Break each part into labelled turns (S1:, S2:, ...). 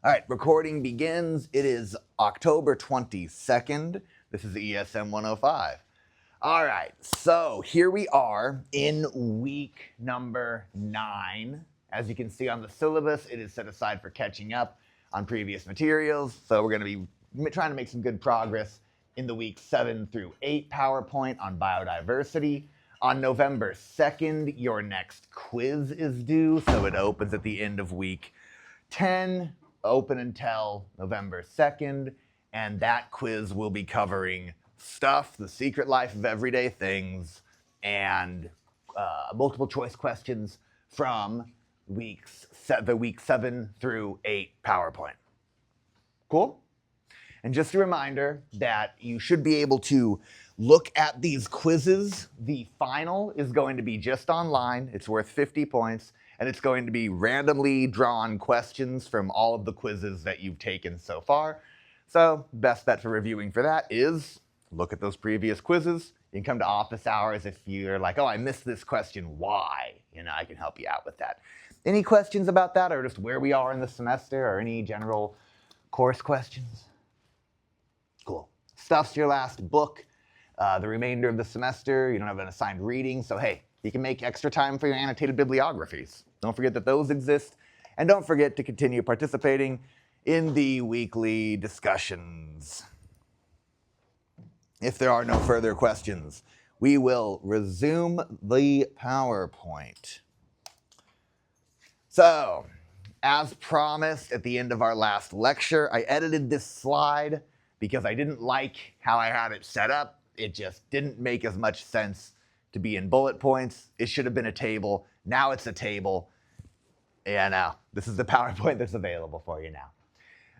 S1: All right, recording begins. It is October 22nd. This is ESM 105. All right, so here we are in week number 9. As you can see on the syllabus, it is set aside for catching up on previous materials. So we're going to be trying to make some good progress in the week 7 through 8 PowerPoint on biodiversity. On November 2nd, your next quiz is due, so it opens at the end of week 10, open until November 2nd, and that quiz will be covering stuff, the secret life of everyday things, and multiple choice questions from the week 7 through 8 PowerPoint. Cool? And just a reminder that you should be able to look at these quizzes. The final is going to be just online. It's worth 50 points. And it's going to be randomly drawn questions from all of the quizzes that you've taken so far. So best bet for reviewing for that is look at those previous quizzes. You can come to office hours if you're like, oh, I missed this question, why? I can help you out with that. Any questions about that, or just where we are in the semester, or any general course questions? Cool. Stuff's your last book. The remainder of the semester, you don't have an assigned reading, so hey, you can make extra time for your annotated bibliographies. Don't forget that those exist, and don't forget to continue participating in the weekly discussions. If there are no further questions, we will resume the PowerPoint. So, as promised at the end of our last lecture, I edited this slide because I didn't like how I had it set up. It just didn't make as much sense to be in bullet points. It should have been a table. Now it's a table. Yeah, now this is the PowerPoint that's available for you now.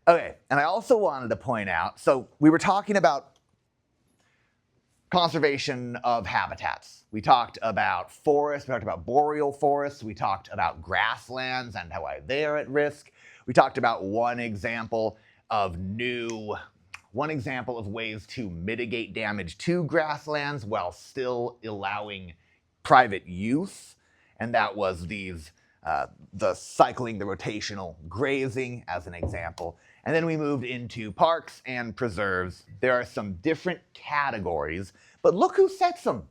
S1: Okay, and I also wanted to point out, so we were talking about conservation of habitats. We talked about forests, we talked about boreal forests, we talked about grasslands and how they're at risk. We talked about one example of ways to mitigate damage to grasslands while still allowing private use, and that was the cycling, the rotational grazing as an example. And then we moved into parks and preserves. There are some different categories, but look who sets them.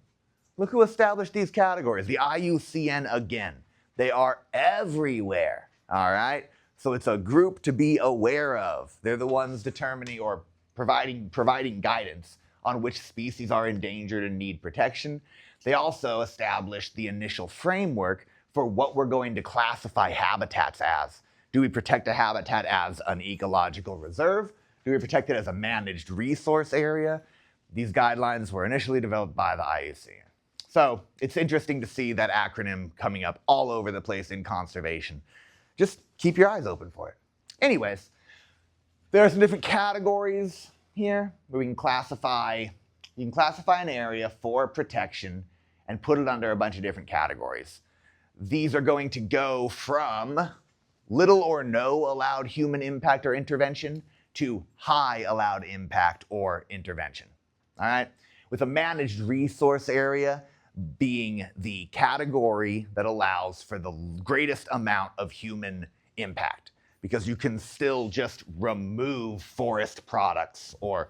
S1: Look who established these categories. The IUCN again. They are everywhere, all right? So it's a group to be aware of. They're the ones determining or providing guidance on which species are endangered and need protection. They also established the initial framework for what we're going to classify habitats as. Do we protect a habitat as an ecological reserve? Do we protect it as a managed resource area? These guidelines were initially developed by the IUCN. So it's interesting to see that acronym coming up all over the place in conservation. Just keep your eyes open for it. Anyways, there are some different categories here where we can classify. You can classify an area for protection and put it under a bunch of different categories. These are going to go from little or no allowed human impact or intervention to high allowed impact or intervention. All right? With a managed resource area being the category that allows for the greatest amount of human impact, because you can still just remove forest products or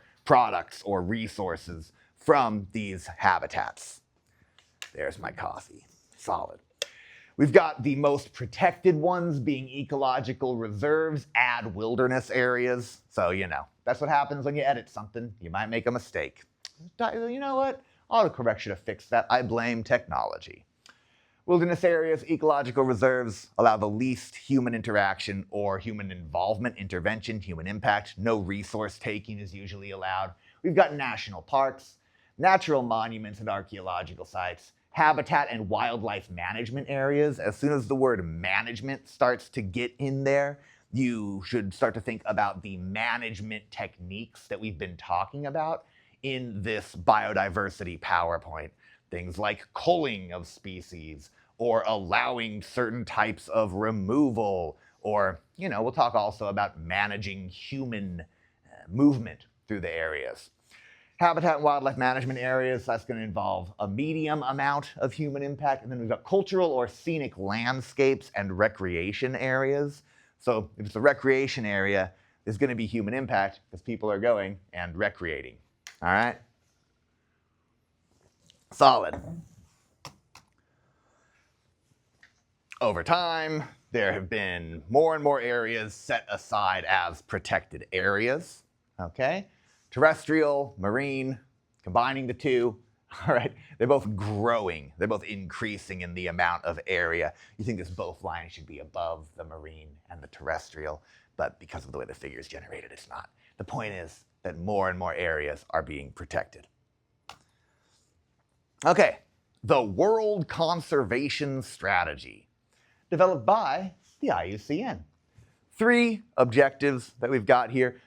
S1: resources from these habitats. There's my coffee. Solid. We've got the most protected ones being ecological reserves, add wilderness areas. So, that's what happens when you edit something. You might make a mistake. You know what? Autocorrect should have fixed that. I blame technology. Wilderness areas, ecological reserves allow the least human interaction or human involvement, intervention, human impact. No resource taking is usually allowed. We've got national parks, natural monuments and archaeological sites, habitat and wildlife management areas. As soon as the word management starts to get in there, you should start to think about the management techniques that we've been talking about in this biodiversity PowerPoint. Things like culling of species, or allowing certain types of removal, or, we'll talk also about managing human movement through the areas. Habitat and wildlife management areas, that's going to involve a medium amount of human impact. And then we've got cultural or scenic landscapes and recreation areas. So if it's a recreation area, there's going to be human impact because people are going and recreating. All right? Solid. Over time, there have been more and more areas set aside as protected areas. Okay? Terrestrial, marine, combining the two. All right, they're both growing. They're both increasing in the amount of area. You think this both line should be above the marine and the terrestrial, but because of the way the figure is generated, it's not. The point is that more and more areas are being protected. Okay, the World Conservation Strategy, developed by the IUCN. 3 objectives that we've got here.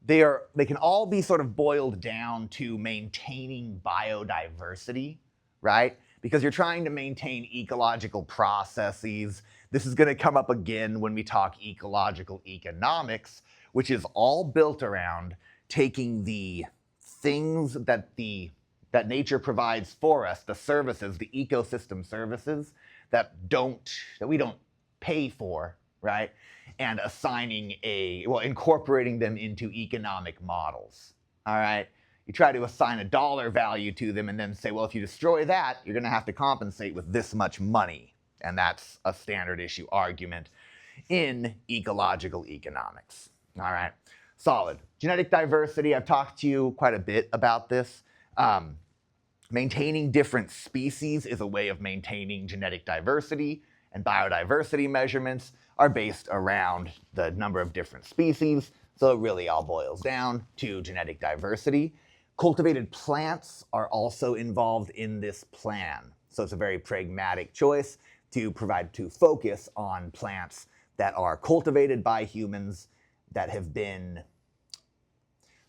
S1: They can all be sort of boiled down to maintaining biodiversity, right? Because you're trying to maintain ecological processes. This is going to come up again when we talk ecological economics, which is all built around taking the things that nature provides for us, the services, the ecosystem services that we don't pay for, right? And incorporating them into economic models, all right? You try to assign a dollar value to them and then say, well, if you destroy that, you're gonna have to compensate with this much money. And that's a standard issue argument in ecological economics, all right? Solid. Genetic diversity, I've talked to you quite a bit about this. Maintaining different species is a way of maintaining genetic diversity, and biodiversity measurements are based around the number of different species, so it really all boils down to genetic diversity. Cultivated plants are also involved in this plan, so it's a very pragmatic choice to focus on plants that are cultivated by humans, that have been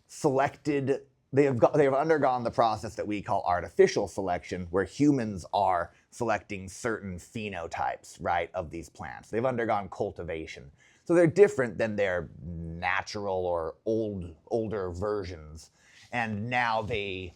S1: selected. They have undergone the process that we call artificial selection, where humans are selecting certain phenotypes, right, of these plants. They've undergone cultivation. So they're different than their natural or older versions. And now they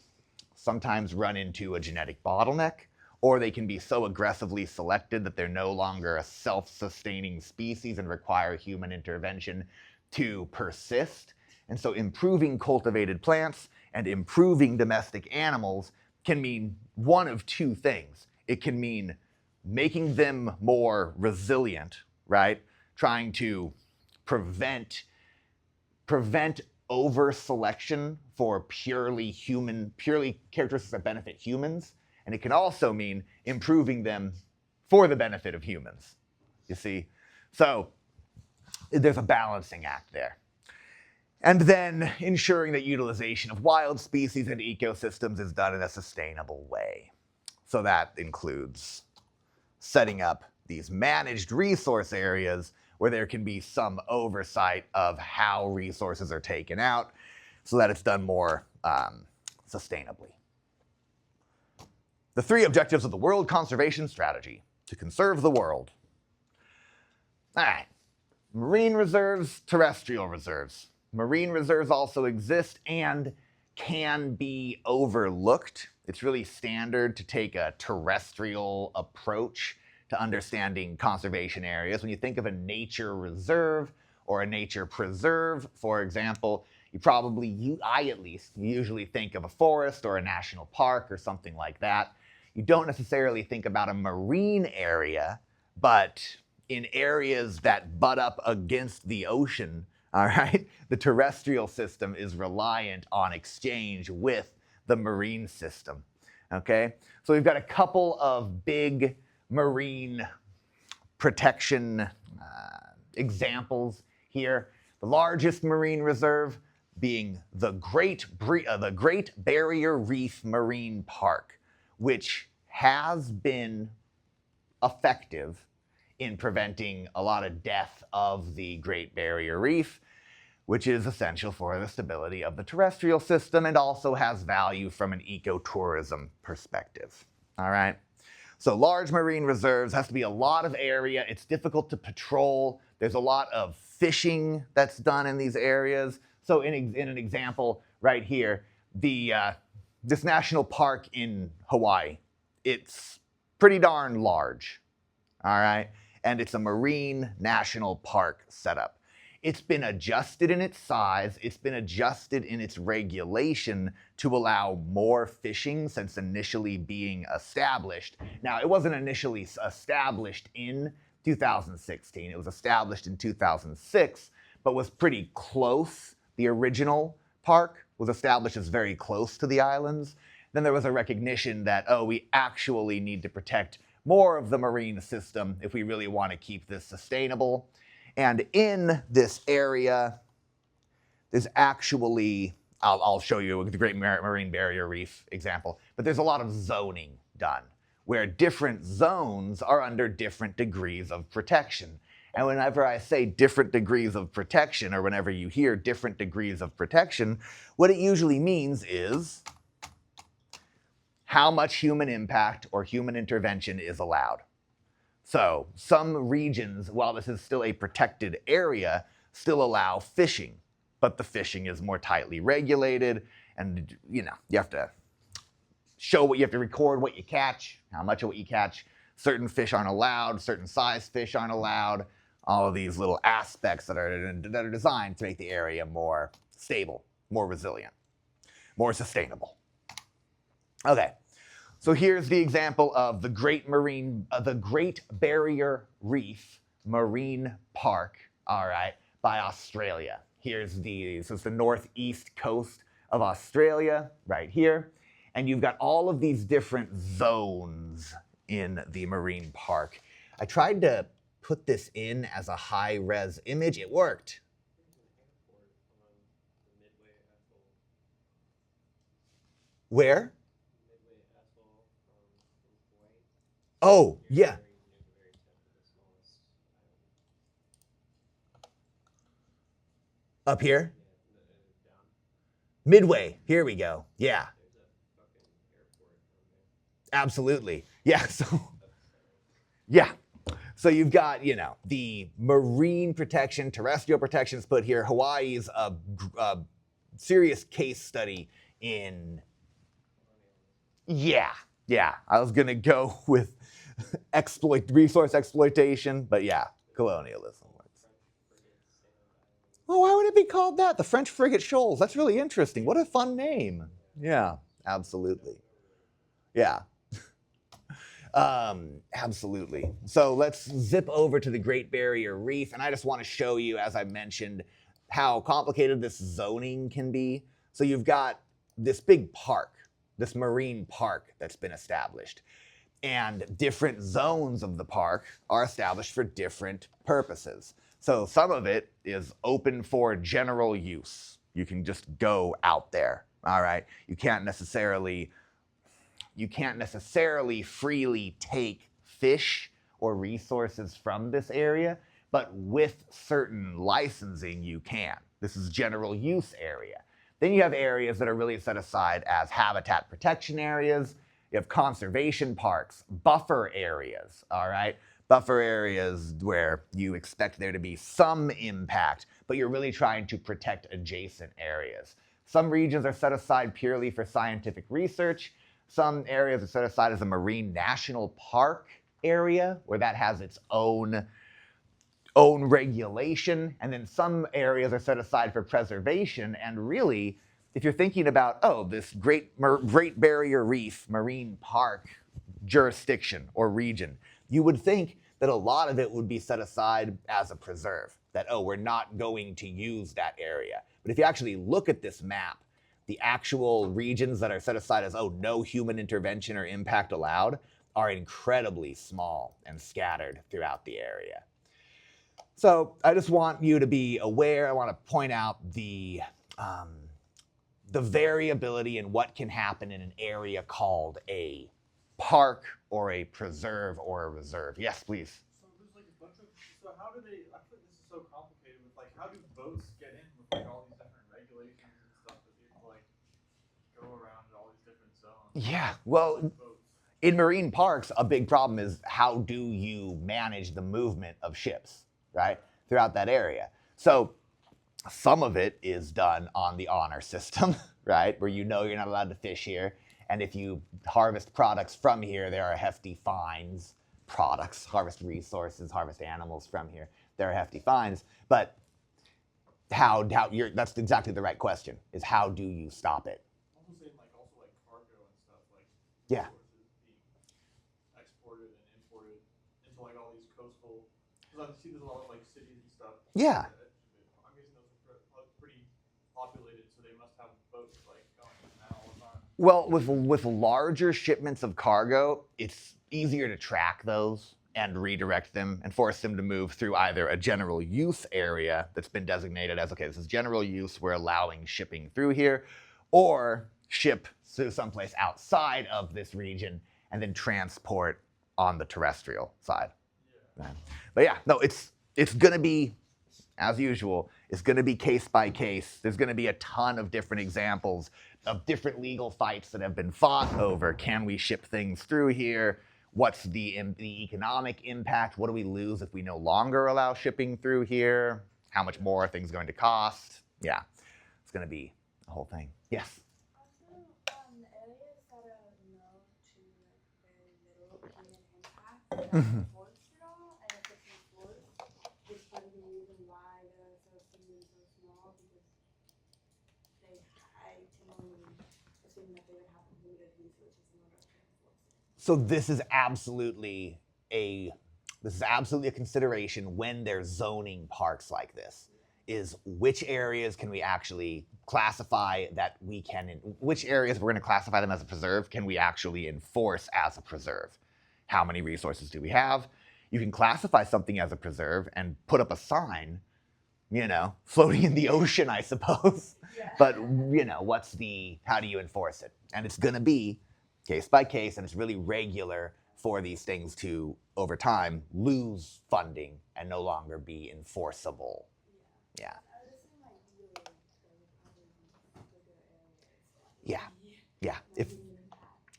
S1: sometimes run into a genetic bottleneck, or they can be so aggressively selected that they're no longer a self-sustaining species and require human intervention to persist. And so improving cultivated plants and improving domestic animals can mean one of 2 things. It can mean making them more resilient, right? Trying to prevent over-selection for purely characteristics that benefit humans. And it can also mean improving them for the benefit of humans, you see? So there's a balancing act there. And then ensuring that utilization of wild species and ecosystems is done in a sustainable way. So that includes setting up these managed resource areas where there can be some oversight of how resources are taken out so that it's done more sustainably. The 3 objectives of the World Conservation Strategy: to conserve the world. All right, marine reserves, terrestrial reserves. Marine reserves also exist and can be overlooked. It's really standard to take a terrestrial approach to understanding conservation areas. When you think of a nature reserve or a nature preserve, for example, I at least usually think of a forest or a national park or something like that. You don't necessarily think about a marine area, but in areas that butt up against the ocean, all right, the terrestrial system is reliant on exchange with the marine system, okay? So we've got a couple of big marine protection examples here. The largest marine reserve being the Great Barrier Reef Marine Park, which has been effective in preventing a lot of death of the Great Barrier Reef, which is essential for the stability of the terrestrial system and also has value from an ecotourism perspective. All right? So large marine reserves, has to be a lot of area. It's difficult to patrol. There's a lot of fishing that's done in these areas. So in an example right here, this national park in Hawaii, it's pretty darn large, all right? and it's a marine national park setup. It's been adjusted in its size, it's been adjusted in its regulation to allow more fishing since initially being established. Now, it wasn't initially established in 2016, it was established in 2006, but was pretty close. The original park was established as very close to the islands. Then there was a recognition that, oh, we actually need to protect more of the marine system if we really want to keep this sustainable. And in this area, there's actually, I'll show you the Great Marine Barrier Reef example, but there's a lot of zoning done, where different zones are under different degrees of protection. And whenever I say different degrees of protection, or whenever you hear different degrees of protection, what it usually means is how much human impact or human intervention is allowed. So some regions, while this is still a protected area, still allow fishing, but the fishing is more tightly regulated, and you have to show what you have to record what you catch, how much of what you catch. Certain fish aren't allowed, certain size fish aren't allowed, all of these little aspects that are designed to make the area more stable, more resilient, more sustainable. Okay. So here's the example of the Great Barrier Reef Marine Park, all right, by Australia. This is the northeast coast of Australia, right here. And you've got all of these different zones in the marine park. I tried to put this in as a high-res image. It worked. Where? Oh, yeah. Up here? Midway. Here we go. Yeah. Absolutely. Yeah. Yeah. So you've got, the marine protection, terrestrial protections put here. Hawaii's a serious case study in. Yeah. I was going to go with resource exploitation, but yeah, colonialism works. Well, why would it be called that? The French frigate shoals. That's really interesting. What a fun name. Yeah, absolutely. Yeah. Absolutely. So let's zip over to the Great Barrier Reef, and I just want to show you, as I mentioned, how complicated this zoning can be. So you've got this big park, this marine park that's been established. And different zones of the park are established for different purposes. So some of it is open for general use. You can just go out there, all right? You can't necessarily freely take fish or resources from this area, but with certain licensing you can. This is general use area. Then you have areas that are really set aside as habitat protection areas. You have conservation parks, buffer areas, all right? Buffer areas where you expect there to be some impact, but you're really trying to protect adjacent areas. Some regions are set aside purely for scientific research. Some areas are set aside as a marine national park area, where that has its own regulation. And then some areas are set aside for preservation, and really, if you're thinking about, this Great Barrier Reef Marine Park jurisdiction or region, you would think that a lot of it would be set aside as a preserve, that, we're not going to use that area. But if you actually look at this map, the actual regions that are set aside as, no human intervention or impact allowed, are incredibly small and scattered throughout the area. So I just want you to be aware, I want to point out the variability in what can happen in an area called a park or a preserve or a reserve. Yes, please.
S2: So there's like a bunch of, so how do they, I feel like this is so complicated with how do boats get in with all these different regulations and stuff that people go around all these different zones?
S1: Yeah, well, in marine parks, a big problem is how do you manage the movement of ships, right, throughout that area? So some of it is done on the honor system, right, where you're not allowed to fish here. And if you harvest products from here, there are hefty fines products, harvest resources, harvest animals from here. There are hefty fines, but that's exactly the right question, is how do you stop it?
S2: Also saying also like cargo and stuff, like
S1: Yeah.
S2: resources being exported and imported into like all these coastal. Because I see there's a lot of like cities and stuff.
S1: Yeah.
S2: I'm guessing those are pretty populated, so they must have boats like going in and out all the time.
S1: Well, with larger shipments of cargo, it's easier to track those and redirect them and force them to move through either a general use area that's been designated as, okay, this is general use, we're allowing shipping through here, or ship to someplace outside of this region and then transport on the terrestrial side.
S2: Yeah.
S1: But yeah, no, it's going to be, as usual, it's going to be case by case. There's going to be a ton of different examples of different legal fights that have been fought over, can we ship things through here? What's the economic impact? What do we lose if we no longer allow shipping through here? How much more are things going to cost? Yeah, it's going to be a whole thing. Yes?
S3: Also, areas that are known to very little human impact, enforced at all, and if it's enforced, is part of the reason why the association is so small, because I can only assume that they would have limited resources in order to enforce it.
S1: So this is absolutely a consideration when they're zoning parks like this, is which areas can we actually classify that we can, which areas we're going to classify them as a preserve can we actually enforce as a preserve? How many resources do we have? You can classify something as a preserve and put up a sign, floating in the ocean, I suppose.
S3: Yeah.
S1: But, how do you enforce it? And it's going to be case by case, and it's really regular for these things to, over time, lose funding and no longer be enforceable. Yeah.
S3: I would assume ideally there would probably be bigger areas.
S1: Yeah. Yeah.
S3: If impact.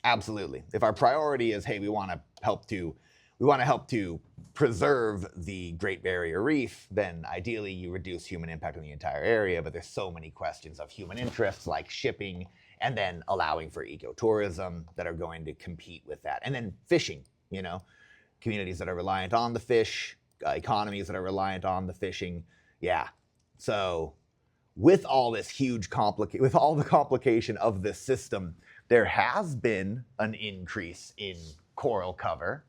S1: Absolutely. If our priority is, hey, we want to help to preserve the Great Barrier Reef, then ideally you reduce human impact on the entire area. But there's so many questions of human interests, like shipping, and then allowing for ecotourism that are going to compete with that. And then fishing, communities that are reliant on the fish, economies that are reliant on the fishing. Yeah. So with all this with all the complication of this system, there has been an increase in coral cover.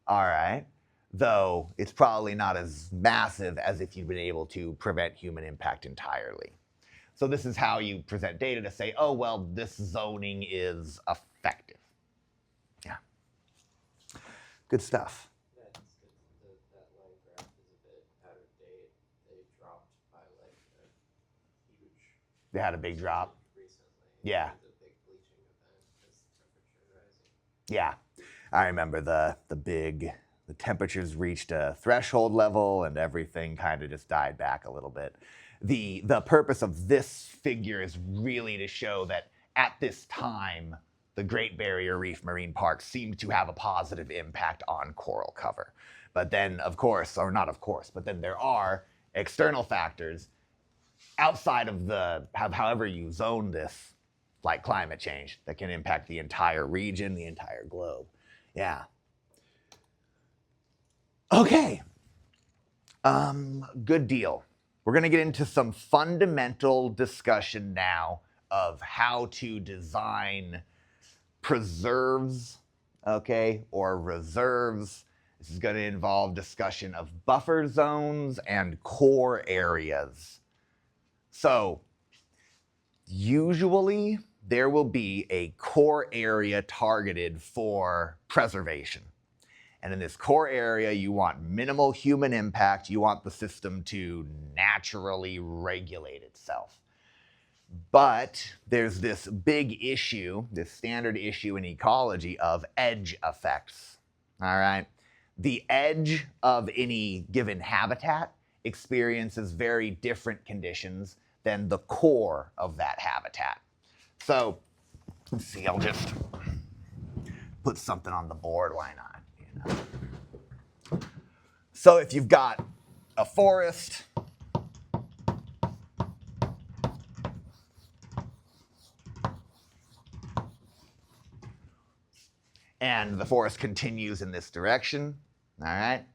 S1: All right. Though it's probably not as massive as if you've been able to prevent human impact entirely. So this is how you present data to say, oh, well, this zoning is effective. Yeah. Good stuff.
S4: That line graph is a bit out of date. They dropped by a huge.
S1: They had a big drop.
S4: Recently.
S1: Yeah.
S4: The big bleaching event because temperature rising.
S1: Yeah. I remember the temperatures reached a threshold level and everything kind of just died back a little bit. The purpose of this figure is really to show that at this time, the Great Barrier Reef Marine Park seemed to have a positive impact on coral cover. But then, but then there are external factors outside of however you zone this, like climate change, that can impact the entire region, the entire globe. Yeah. Okay. Good deal. We're going to get into some fundamental discussion now of how to design preserves, or reserves. This is going to involve discussion of buffer zones and core areas. So, usually there will be a core area targeted for preservation. And in this core area, you want minimal human impact. You want the system to naturally regulate itself. But there's this big issue, this standard issue in ecology of edge effects. All right? The edge of any given habitat experiences very different conditions than the core of that habitat. So, let's see, I'll just put something on the board, why not? So if you've got a forest, and the forest continues in this direction, all right?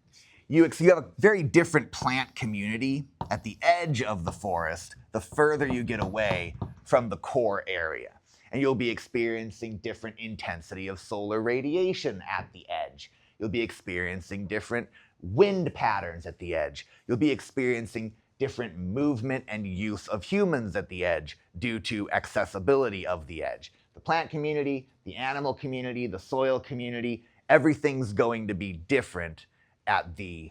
S1: You have a very different plant community at the edge of the forest the further you get away from the core area. And you'll be experiencing different intensity of solar radiation at the edge. You'll be experiencing different wind patterns at the edge. You'll be experiencing different movement and use of humans at the edge due to accessibility of the edge. The plant community, the animal community, the soil community, everything's going to be different at the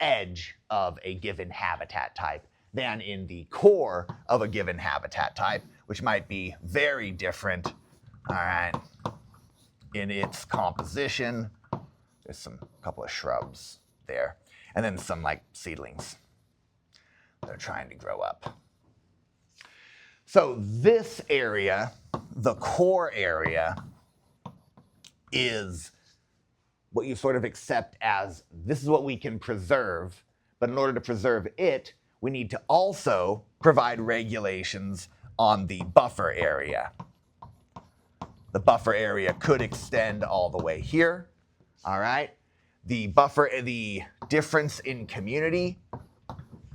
S1: edge of a given habitat type than in the core of a given habitat type, which might be very different, all right, in its composition. There's a couple of shrubs there, and then some like seedlings that are trying to grow up. So this area, the core area, is what you sort of accept as this is what we can preserve, but in order to preserve it, we need to also provide regulations on the buffer area. The buffer area could extend all the way here, all right? The difference in community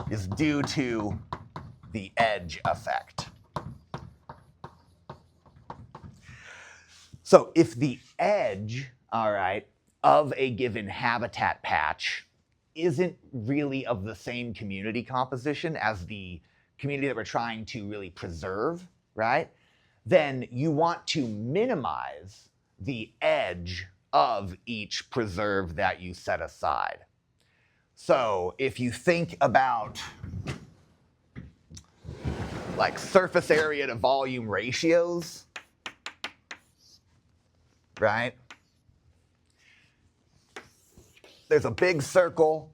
S1: is due to the edge effect. So if the edge, all right, of a given habitat patch isn't really of the same community composition as the community that we're trying to really preserve, right? Then you want to minimize the edge of each preserve that you set aside. So if you think about like surface area to volume ratios, right? There's a big circle,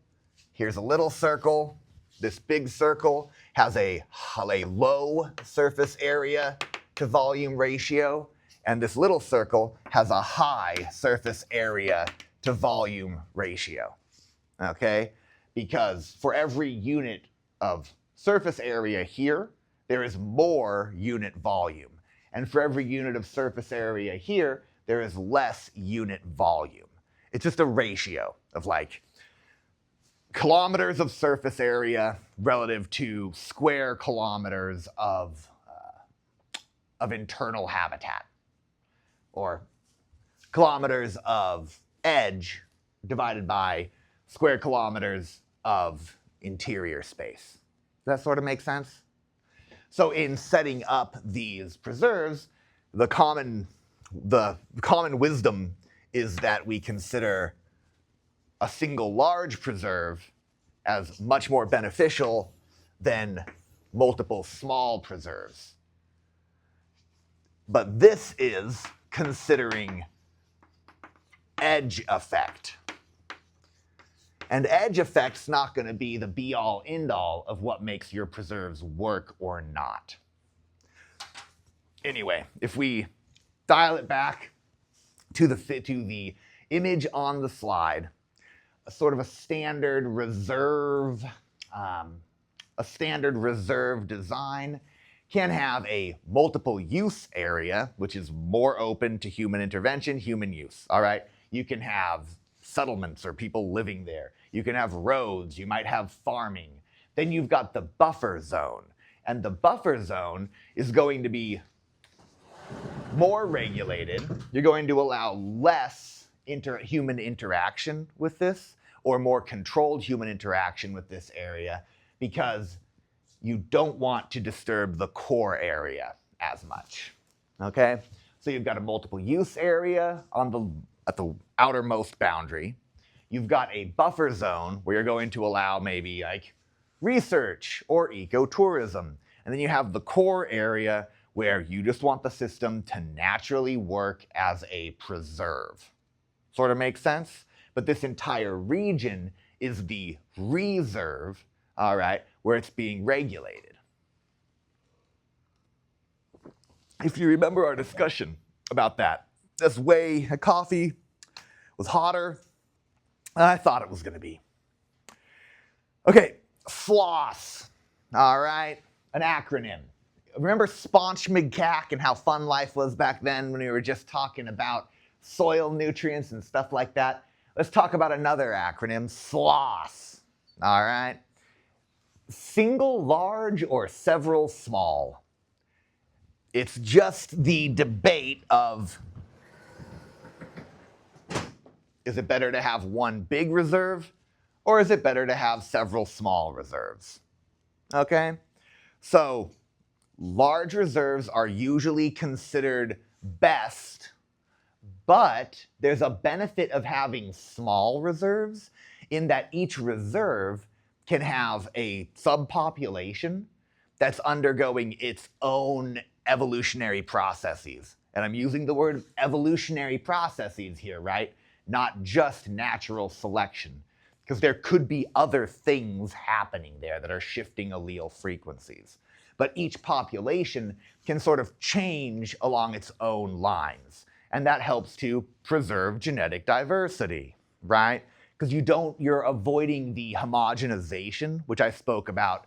S1: here's a little circle. This big circle has a low surface area to volume ratio, and this little circle has a high surface area to volume ratio, okay? Because for every unit of surface area here, there is more unit volume. And for every unit of surface area here, there is less unit volume. It's just a ratio of like kilometers of surface area relative to square kilometers of internal habitat, or kilometers of edge divided by square kilometers of interior space. Does that sort of make sense? So in setting up these preserves, the common wisdom is that we consider a single large preserve as much more beneficial than multiple small preserves. But this is considering edge effect. And edge effect's not going to be the be-all, end-all of what makes your preserves work or not. Anyway, if we dial it back to the image on the slide, a sort of a standard reserve design can have a multiple use area, which is more open to human intervention, human use, all right? You can have settlements or people living there. You can have roads, you might have farming. Then you've got the buffer zone. And the buffer zone is going to be more regulated. You're going to allow less human interaction with this, or more controlled human interaction with this area, because you don't want to disturb the core area as much, okay? So you've got a multiple use area at the outermost boundary. You've got a buffer zone where you're going to allow maybe like research or ecotourism. And then you have the core area where you just want the system to naturally work as a preserve. Sort of makes sense? But this entire region is the reserve, all right, where it's being regulated. If you remember our discussion about that, coffee was hotter than I thought it was going to be. Okay, FLOSS, all right, an acronym. Remember Sponge McCack and how fun life was back then when we were just talking about soil nutrients and stuff like that. Let's talk about another acronym, SLOSS. All right. Single large or several small. It's just the debate of, is it better to have one big reserve or is it better to have several small reserves? Okay? So large reserves are usually considered best, but there's a benefit of having small reserves in that each reserve can have a subpopulation that's undergoing its own evolutionary processes. And I'm using the word evolutionary processes here, right? Not just natural selection, because there could be other things happening there that are shifting allele frequencies. But each population can sort of change along its own lines. And that helps to preserve genetic diversity, right? Because you're avoiding the homogenization, which I spoke about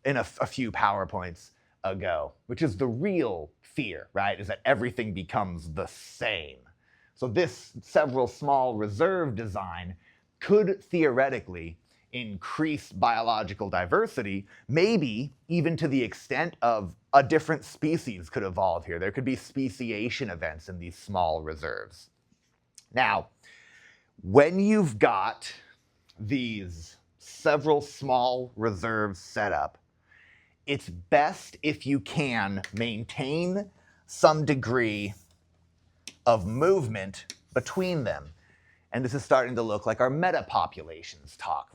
S1: in a few PowerPoints ago, which is the real fear, right? Is that everything becomes the same. So this several small reserve design could theoretically increase biological diversity, maybe even to the extent of a different species could evolve here. There could be speciation events in these small reserves. Now, when you've got these several small reserves set up, it's best if you can maintain some degree of movement between them. And this is starting to look like our metapopulations talk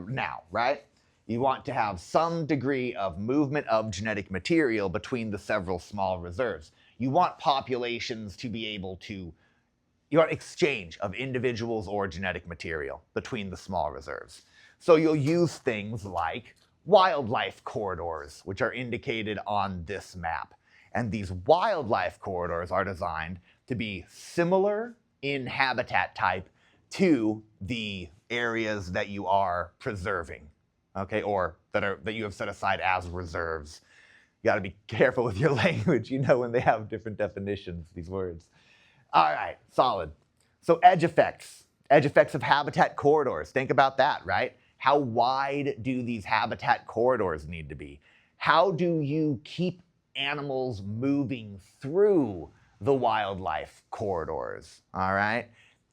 S1: now, right? You want to have some degree of movement of genetic material between the several small reserves. You want populations to be able to, you want exchange of individuals or genetic material between the small reserves. So you'll use things like wildlife corridors, which are indicated on this map. And these wildlife corridors are designed to be similar in habitat type to the areas that you are preserving, okay, or that you have set aside as reserves. You got to be careful with your language, when they have different definitions, these words. All right, solid. So edge effects of habitat corridors. Think about that, right? How wide do these habitat corridors need to be? How do you keep animals moving through the wildlife corridors, all right?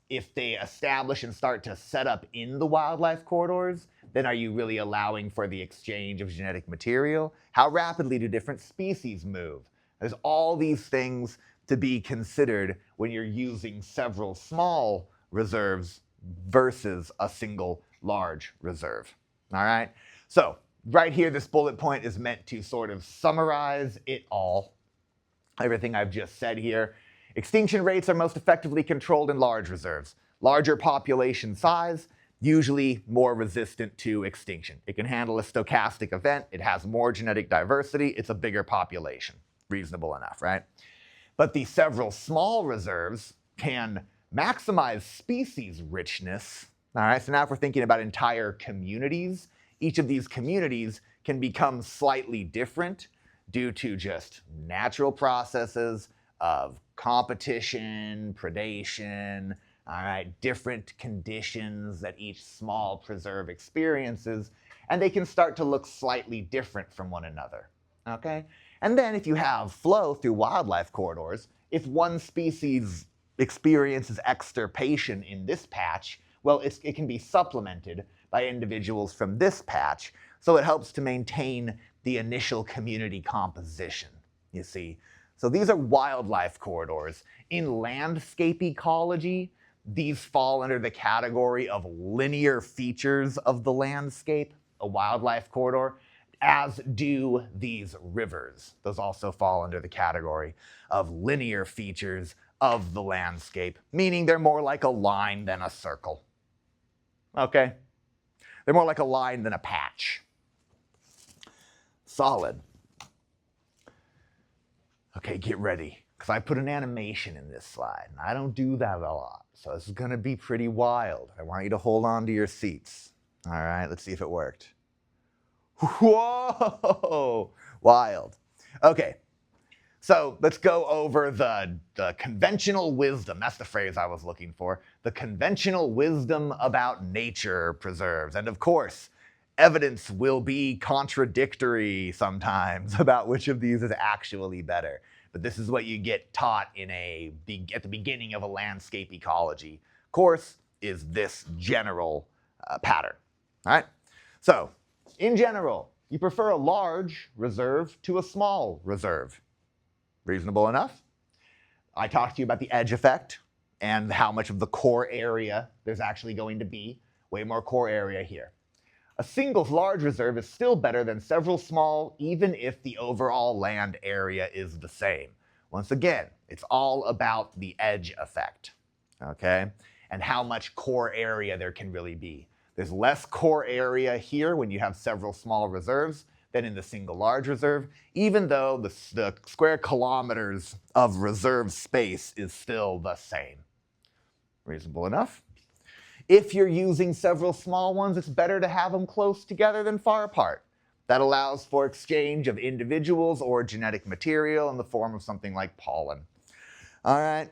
S1: If they establish and start to set up in the wildlife corridors, then are you really allowing for the exchange of genetic material? How rapidly do different species move? There's all these things to be considered when you're using several small reserves versus a single large reserve, all right? So right here, this bullet point is meant to sort of summarize it all, everything I've just said here. Extinction rates are most effectively controlled in large reserves. Larger population size, usually more resistant to extinction. It can handle a stochastic event. It has more genetic diversity. It's a bigger population. Reasonable enough, right? But the several small reserves can maximize species richness. All right, so now if we're thinking about entire communities, each of these communities can become slightly different due to just natural processes of competition, predation, all right, different conditions that each small preserve experiences, and they can start to look slightly different from one another, okay? And then if you have flow through wildlife corridors, if one species experiences extirpation in this patch, well, it can be supplemented by individuals from this patch, so it helps to maintain the initial community composition, you see. So these are wildlife corridors. In landscape ecology, these fall under the category of linear features of the landscape, a wildlife corridor, as do these rivers. Those also fall under the category of linear features of the landscape, meaning they're more like a line than a circle. Okay? They're more like a line than a patch. Solid. Okay, get ready, because I put an animation in this slide, and I don't do that a lot, so this is going to be pretty wild. I want you to hold on to your seats. All right, let's see if it worked. Whoa! Wild. Okay, So let's go over the conventional wisdom. That's the phrase I was looking for. The conventional wisdom about nature preserves. And of course, evidence will be contradictory sometimes about which of these is actually better. But this is what you get taught at the beginning of a landscape ecology course, is this general pattern. All right? So, in general, you prefer a large reserve to a small reserve. Reasonable enough? I talked to you about the edge effect and how much of the core area there's actually going to be. Way more core area here. A single large reserve is still better than several small, even if the overall land area is the same. Once again, it's all about the edge effect, okay? And how much core area there can really be. There's less core area here when you have several small reserves than in the single large reserve, even though the square kilometers of reserve space is still the same. Reasonable enough? If you're using several small ones, it's better to have them close together than far apart. That allows for exchange of individuals or genetic material in the form of something like pollen. All right.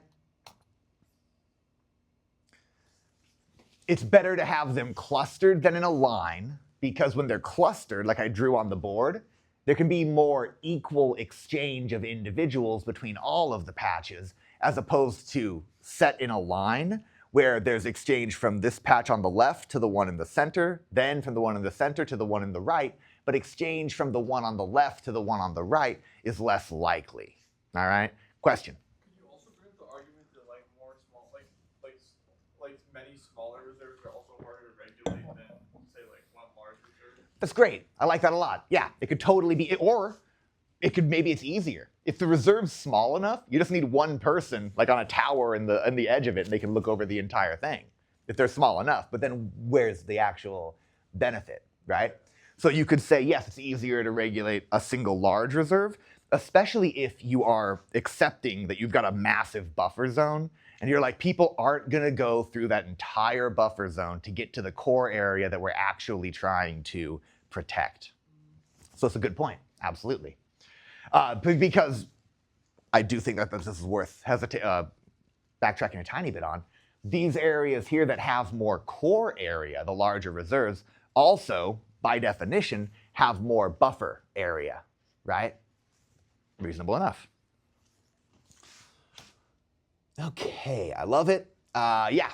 S1: It's better to have them clustered than in a line, because when they're clustered, like I drew on the board, there can be more equal exchange of individuals between all of the patches, as opposed to set in a line, where there's exchange from this patch on the left to the one in the center, then from the one in the center to the one in the right, but exchange from the one on the left to the one on the right is less likely. All right? Question?
S2: Can you also bring up the argument that like more small, like many smaller reserves are also harder to regulate than say like one large reserve?
S1: That's great. I like that a lot. Yeah, it could totally be, or it could, maybe it's easier. If the reserve's small enough, you just need one person like on a tower in the edge of it, and they can look over the entire thing. If they're small enough, but then where's the actual benefit, right? So you could say, yes, it's easier to regulate a single large reserve, especially if you are accepting that you've got a massive buffer zone, and you're like, people aren't gonna go through that entire buffer zone to get to the core area that we're actually trying to protect. So it's a good point, absolutely. Because I do think that this is worth backtracking a tiny bit on. These areas here that have more core area, the larger reserves, also, by definition, have more buffer area, right? Reasonable enough. Okay, I love it. Yeah,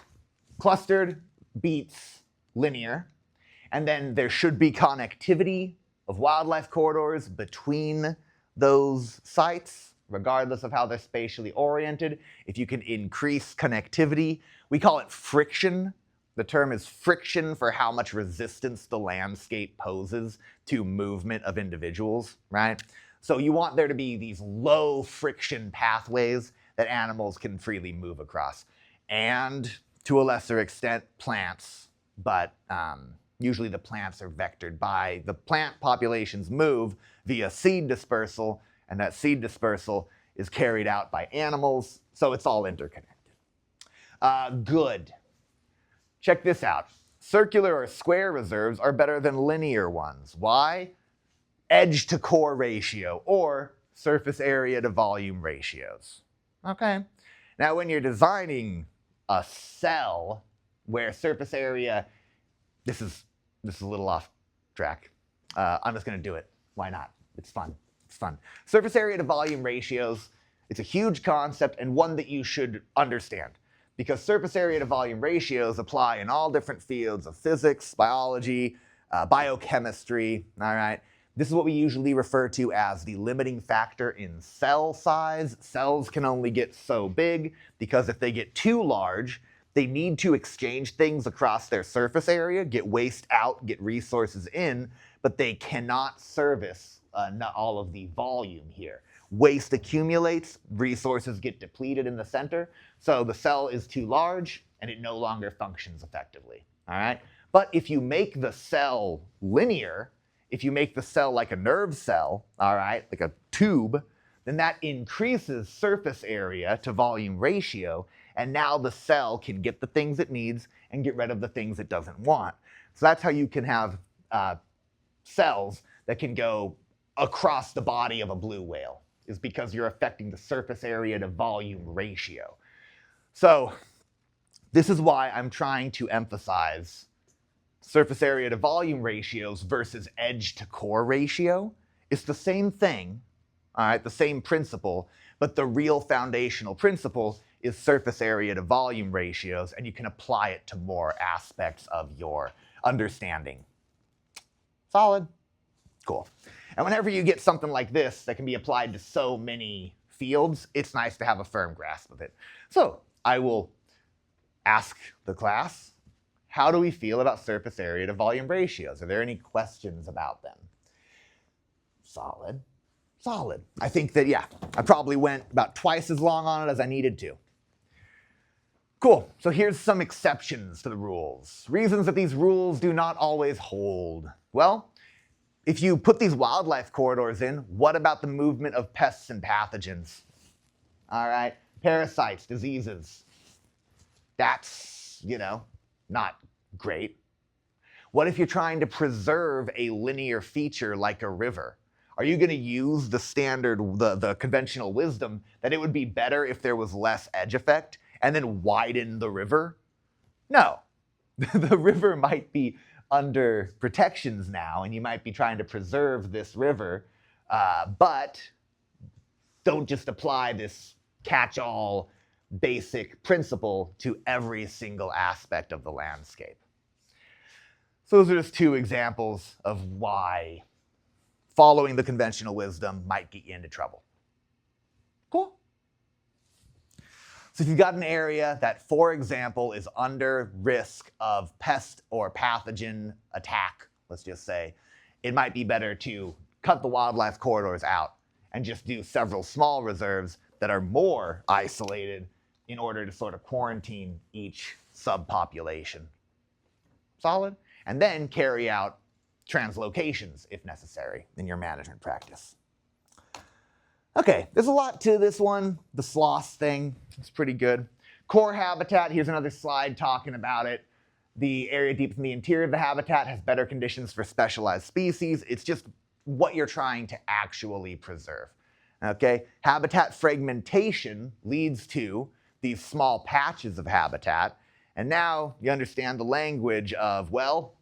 S1: clustered beats linear. And then there should be connectivity of wildlife corridors between those sites, regardless of how they're spatially oriented. If you can increase connectivity, we call it friction. The term is friction for how much resistance the landscape poses to movement of individuals, right? So you want there to be these low friction pathways that animals can freely move across. And to a lesser extent, plants, but usually the plants are vectored by, the plant populations move via seed dispersal, and that seed dispersal is carried out by animals, so it's all interconnected. Good. Check this out. Circular or square reserves are better than linear ones. Why? Edge to core ratio, or surface area to volume ratios. Okay. Now when you're designing a cell where surface area, this is a little off track. I'm just gonna do it. Why not? It's fun. It's fun. Surface area to volume ratios, it's a huge concept and one that you should understand, because surface area to volume ratios apply in all different fields of physics, biology, biochemistry, all right? This is what we usually refer to as the limiting factor in cell size. Cells can only get so big because if they get too large, they need to exchange things across their surface area, get waste out, get resources in, but they cannot service not all of the volume here. Waste accumulates, resources get depleted in the center, so the cell is too large and it no longer functions effectively, all right? But if you make the cell linear, if you make the cell like a nerve cell, all right, like a tube, then that increases surface area to volume ratio, and now the cell can get the things it needs and get rid of the things it doesn't want. So that's how you can have cells that can go across the body of a blue whale, is because you're affecting the surface area to volume ratio. So this is why I'm trying to emphasize surface area to volume ratios versus edge to core ratio. It's the same thing, all right, the same principle, but the real foundational principle is surface area to volume ratios, and you can apply it to more aspects of your understanding. Solid? Cool. And whenever you get something like this that can be applied to so many fields, it's nice to have a firm grasp of it. So I will ask the class, how do we feel about surface area to volume ratios? Are there any questions about them? Solid. Solid. I think that, yeah, I probably went about twice as long on it as I needed to. Cool. So here's some exceptions to the rules. Reasons that these rules do not always hold. Well, if you put these wildlife corridors in, what about the movement of pests and pathogens? All right, parasites, diseases. That's, not great. What if you're trying to preserve a linear feature like a river? Are you going to use the standard, the conventional wisdom that it would be better if there was less edge effect and then widen the river? No. The river might be under protections now, and you might be trying to preserve this river, but don't just apply this catch-all basic principle to every single aspect of the landscape. So those are just two examples of why following the conventional wisdom might get you into trouble. Cool. So if you've got an area that, for example, is under risk of pest or pathogen attack, let's just say, it might be better to cut the wildlife corridors out and just do several small reserves that are more isolated in order to sort of quarantine each subpopulation. Solid? And then carry out translocations if necessary in your management practice. Okay, there's a lot to this one. The sloth thing, it's pretty good. Core habitat, here's another slide talking about it. The area deep in the interior of the habitat has better conditions for specialized species. It's just what you're trying to actually preserve. Okay, habitat fragmentation leads to these small patches of habitat. And now you understand the language of, well,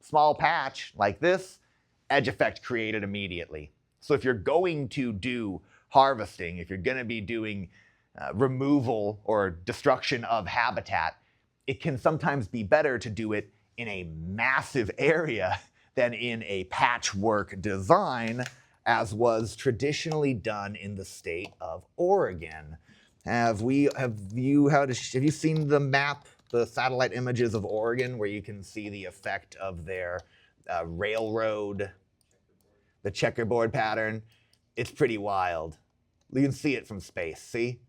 S1: small patch like this, edge effect created immediately. So if you're going to do harvesting, if you're going to be doing removal or destruction of habitat, it can sometimes be better to do it in a massive area than in a patchwork design, as was traditionally done in the state of Oregon. Have you seen the map, the satellite images of Oregon, where you can see the effect of their railroad, the checkerboard pattern? It's pretty wild. You can see it from space, see?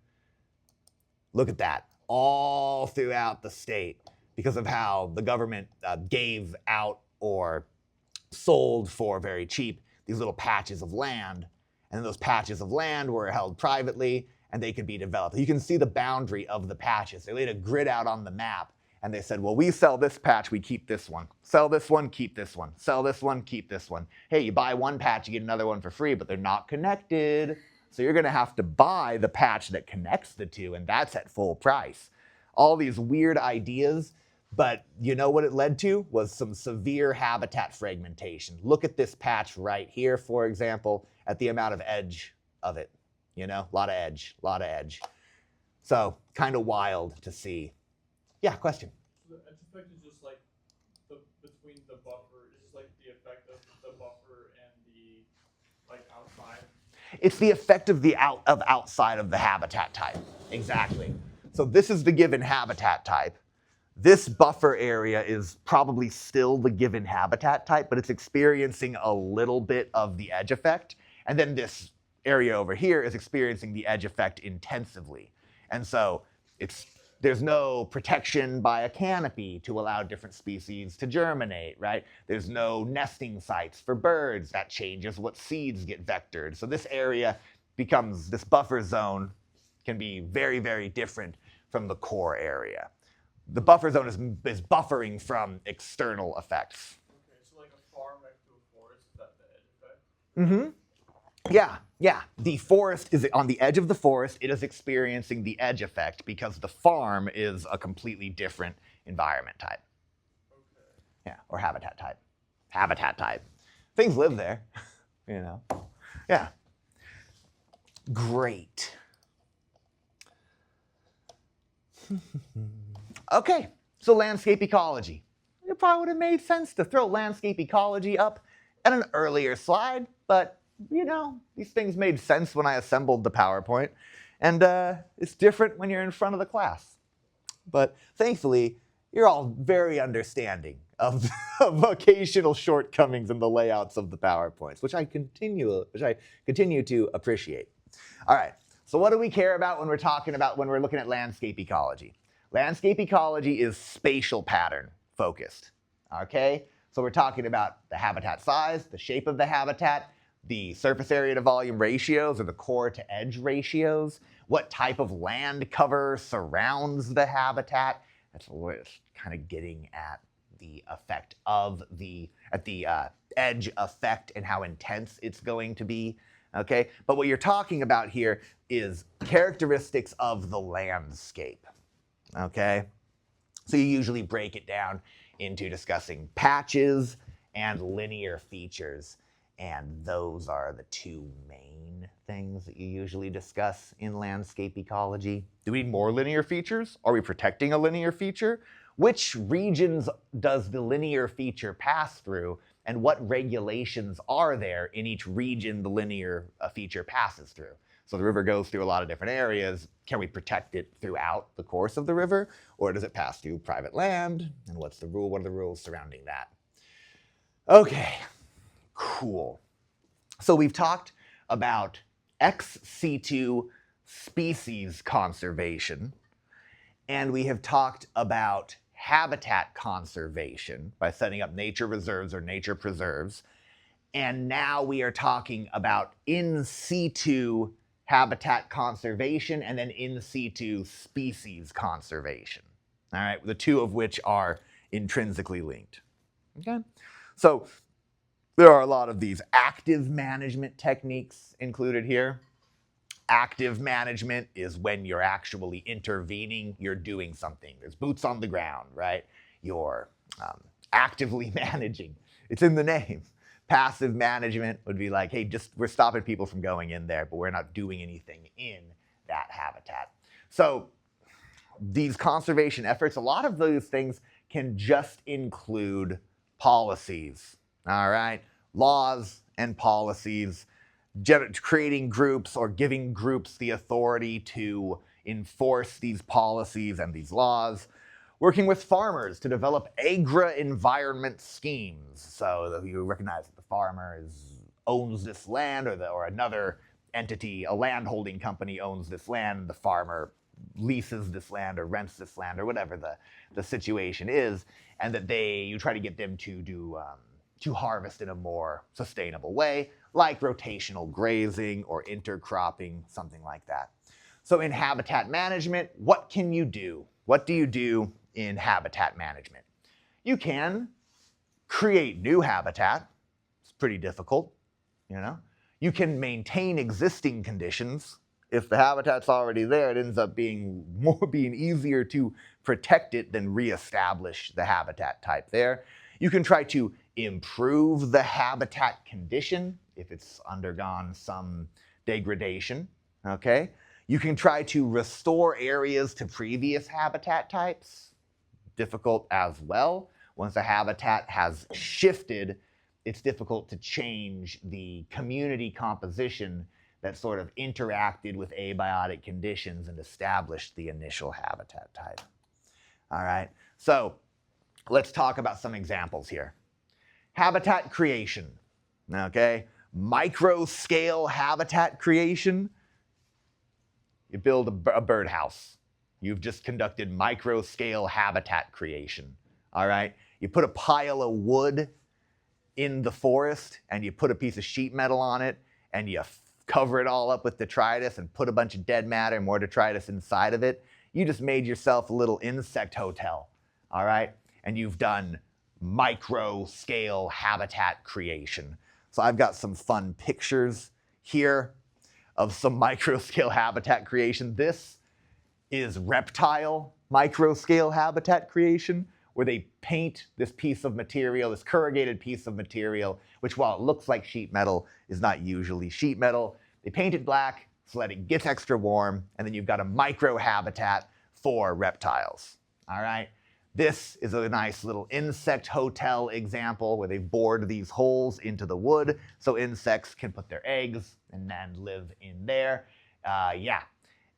S1: Look at that, all throughout the state, because of how the government gave out or sold for very cheap these little patches of land. And those patches of land were held privately, and they could be developed. You can see the boundary of the patches. They laid a grid out on the map, and they said, well, we sell this patch, we keep this one. Sell this one, keep this one. Sell this one, keep this one. Hey, you buy one patch, you get another one for free, but they're not connected. So you're gonna have to buy the patch that connects the two, and that's at full price. All these weird ideas, but you know what it led to? Was some severe habitat fragmentation. Look at this patch right here, for example, at the amount of edge of it. A lot of edge, a lot of edge. So kind of wild to see. Yeah, question?
S2: So the edge effect is just like between the buffer, it's just like the effect of the buffer and the outside?
S1: It's the effect of the outside of the habitat type. Exactly. So this is the given habitat type. This buffer area is probably still the given habitat type, but it's experiencing a little bit of the edge effect. And then this area over here is experiencing the edge effect intensively. And so there's no protection by a canopy to allow different species to germinate, right? There's no nesting sites for birds. That changes what seeds get vectored. So this area becomes, this buffer zone can be very, very different from the core area. The buffer zone is buffering from external effects.
S2: Okay, so like a farm next to a forest, is that the edge effect?
S1: Mm-hmm. Yeah, Yeah, the forest is on the edge of the forest. It is experiencing the edge effect because the farm is a completely different environment type.
S2: Okay.
S1: Yeah, or habitat type. Habitat type. Things live there, you know. Yeah. Great. Okay, so landscape ecology. It probably would have made sense to throw landscape ecology up at an earlier slide, but you know, these things made sense when I assembled the PowerPoint, and it's different when you're in front of the class. But thankfully, you're all very understanding of, of occasional shortcomings in the layouts of the PowerPoints, which I continue to appreciate. All right, so what do we care about when we're looking at landscape ecology? Landscape ecology is spatial pattern focused. Okay, so we're talking about the habitat size, the shape of the habitat, the surface area to volume ratios or the core to edge ratios, what type of land cover surrounds the habitat. That's what it's kind of getting at the effect of the edge effect and how intense it's going to be. Okay, but what you're talking about here is characteristics of the landscape. Okay, so you usually break it down into discussing patches and linear features, and those are the two main things that you usually discuss in landscape ecology. Do we need more linear features? Are we protecting a linear feature? Which regions does the linear feature pass through, and what regulations are there in each region the linear feature passes through? So the river goes through a lot of different areas. Can we protect it throughout the course of the river, or does it pass through private land? And what's the rule? What are the rules surrounding that? Okay, cool. So we've talked about ex situ species conservation, and we have talked about habitat conservation by setting up nature reserves or nature preserves. And now we are talking about in situ habitat conservation and then in situ species conservation. All right, the two of which are intrinsically linked. Okay, so there are a lot of these active management techniques included here. Active management is when you're actually intervening, you're doing something. There's boots on the ground, right? You're actively managing. It's in the name. Passive management would be like, hey, we're stopping people from going in there, but we're not doing anything in that habitat. So these conservation efforts, a lot of those things can just include policies, all right? Laws and policies, creating groups or giving groups the authority to enforce these policies and these laws, working with farmers to develop agri-environment schemes. So you recognize that the farmer owns this land, or another entity, a land holding company owns this land, the farmer leases this land or rents this land or whatever the situation is, and that you try to get them to harvest in a more sustainable way, like rotational grazing or intercropping, something like that. So in habitat management, what can you do? What do you do in habitat management? You can create new habitat. It's pretty difficult, you know. You can maintain existing conditions. If the habitat's already there, it ends up being easier to protect it than reestablish the habitat type there. You can try to improve the habitat condition if it's undergone some degradation, okay? You can try to restore areas to previous habitat types. Difficult as well. Once a habitat has shifted, it's difficult to change the community composition that sort of interacted with abiotic conditions and established the initial habitat type. All right, so let's talk about some examples here. Habitat creation, okay? Micro-scale habitat creation. You build a birdhouse. You've just conducted micro-scale habitat creation, all right? You put a pile of wood in the forest and you put a piece of sheet metal on it and you cover it all up with detritus and put a bunch of dead matter, more detritus inside of it. You just made yourself a little insect hotel, all right? And you've done micro-scale habitat creation. So I've got some fun pictures here of some microscale habitat creation. This is reptile microscale habitat creation, where they paint this piece of material, this corrugated piece of material, which while it looks like sheet metal, is not usually sheet metal. They paint it black so that it gets extra warm, and then you've got a micro habitat for reptiles. All right? This is a nice little insect hotel example where they bored these holes into the wood so insects can put their eggs and then live in there. Yeah.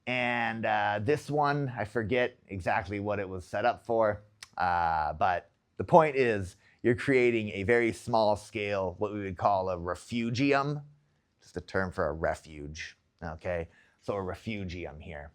S1: And this one, I forget exactly what it was set up for, but the point is you're creating a very small scale, what we would call a refugium, just a term for a refuge, okay? So a refugium here.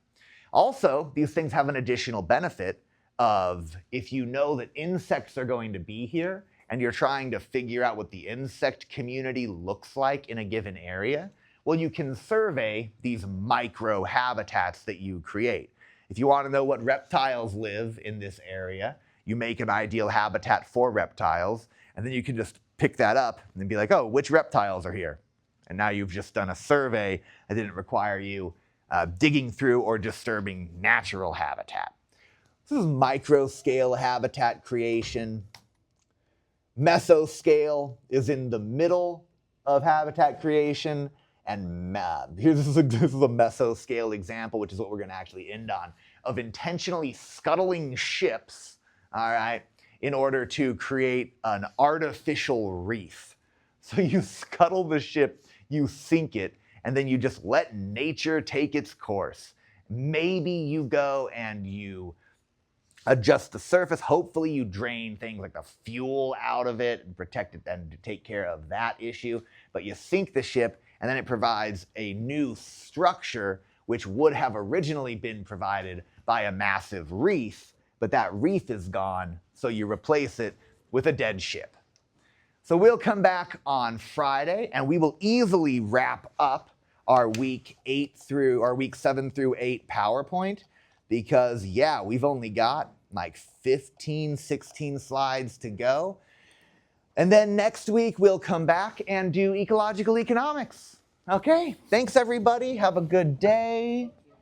S1: Also, these things have an additional benefit of if you know that insects are going to be here and you're trying to figure out what the insect community looks like in a given area, well, you can survey these micro habitats that you create. If you want to know what reptiles live in this area, you make an ideal habitat for reptiles, and then you can just pick that up and be like, oh, which reptiles are here? And now you've just done a survey that didn't require you digging through or disturbing natural habitat. This is micro-scale habitat creation. Mesoscale is in the middle of habitat creation. And this is a mesoscale example, which is what we're going to actually end on, of intentionally scuttling ships, all right, in order to create an artificial reef. So you scuttle the ship, you sink it, and then you just let nature take its course. Maybe you go and you adjust the surface. Hopefully you drain things like the fuel out of it and protect it and to take care of that issue. But you sink the ship, and then it provides a new structure which would have originally been provided by a massive reef, but that reef is gone, so you replace it with a dead ship. So we'll come back on Friday, and we will easily wrap up our week 7 through 8 PowerPoint, because yeah, we've only got like 15, 16 slides to go. And then next week, we'll come back and do ecological economics. Okay, thanks everybody. Have a good day.